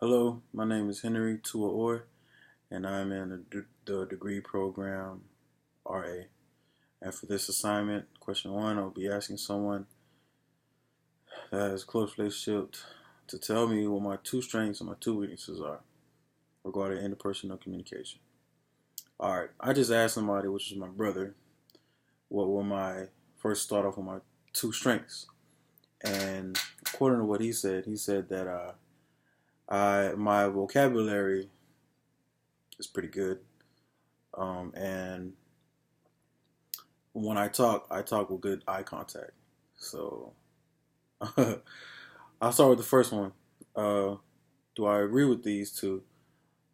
Hello, my name is Henry Tua Orr, and I'm in the degree program RA. And for this assignment, question one, I'll be asking someone that has a close relationship to tell me what my two strengths and my two weaknesses are regarding interpersonal communication. All right, I just asked somebody, which is my brother, what were my first start off with my two strengths, and according to what he said that I my vocabulary is pretty good. And when I talk with good eye contact. So I'll start with the first one. Uh, do I agree with these two?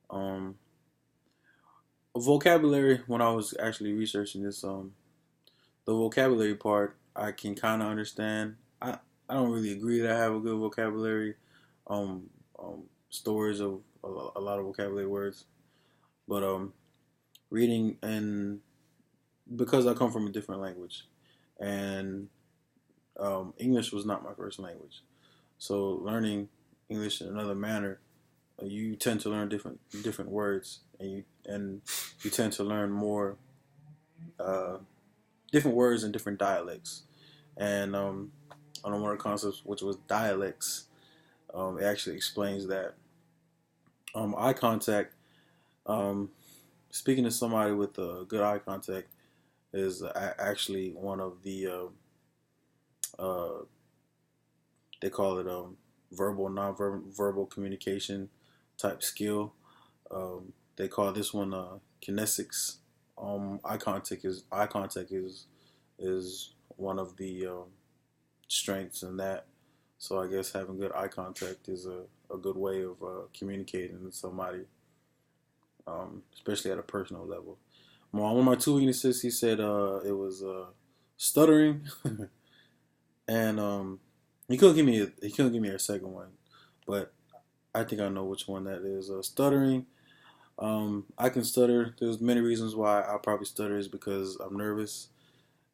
Um, vocabulary. When I was actually researching this, the vocabulary part I can kind of understand. I don't really agree that I have a good vocabulary. Stories of a lot of vocabulary words, but reading and because I come from a different language, and English was not my first language. So learning English in another manner, you tend to learn different words, and you tend to learn more uh, different words and different dialects. And on one of the concepts, which was dialects, it actually explains that eye contact. Um, Speaking to somebody with good eye contact is actually one of the they call it verbal, non-verbal communication type skill. They call this one kinesics. Eye contact is one of the strengths in that. So I guess having good eye contact is a good way of communicating with somebody, especially at a personal level. One of my two weaknesses, he said it was stuttering, and he couldn't give me a second one, but I think I know which one that is. Stuttering. I can stutter. There's many reasons why I probably stutter is because I'm nervous,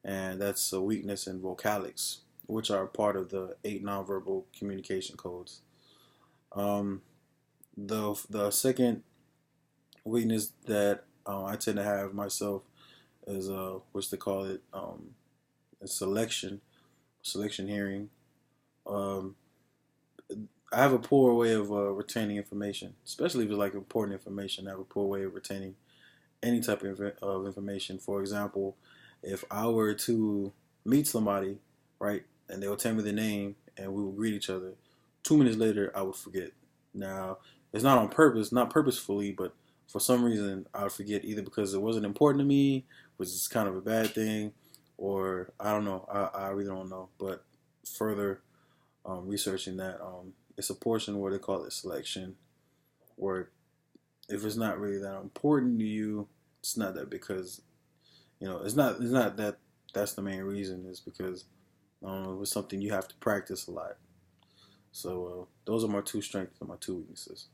and that's a weakness in vocalics, which are part of the eight nonverbal communication codes. Um, the second weakness that I tend to have myself is what's they call it selection hearing. Um, I have a poor way of retaining information, especially if it's like important information. I have a poor way of retaining any type of information. For example, if I were to meet somebody, right, and they'll tell me the name and we will greet each other, 2 minutes later I would forget. Now, it's not on purpose, not purposefully, but for some reason I would forget either because it wasn't important to me, which is kind of a bad thing, or I don't know. I really don't know. But further researching that, it's a portion where they call it selection, where if it's not really that important to you, it's not that because it's not that that's the main reason. It's because it was something you have to practice a lot. So those are my two strengths and my two weaknesses.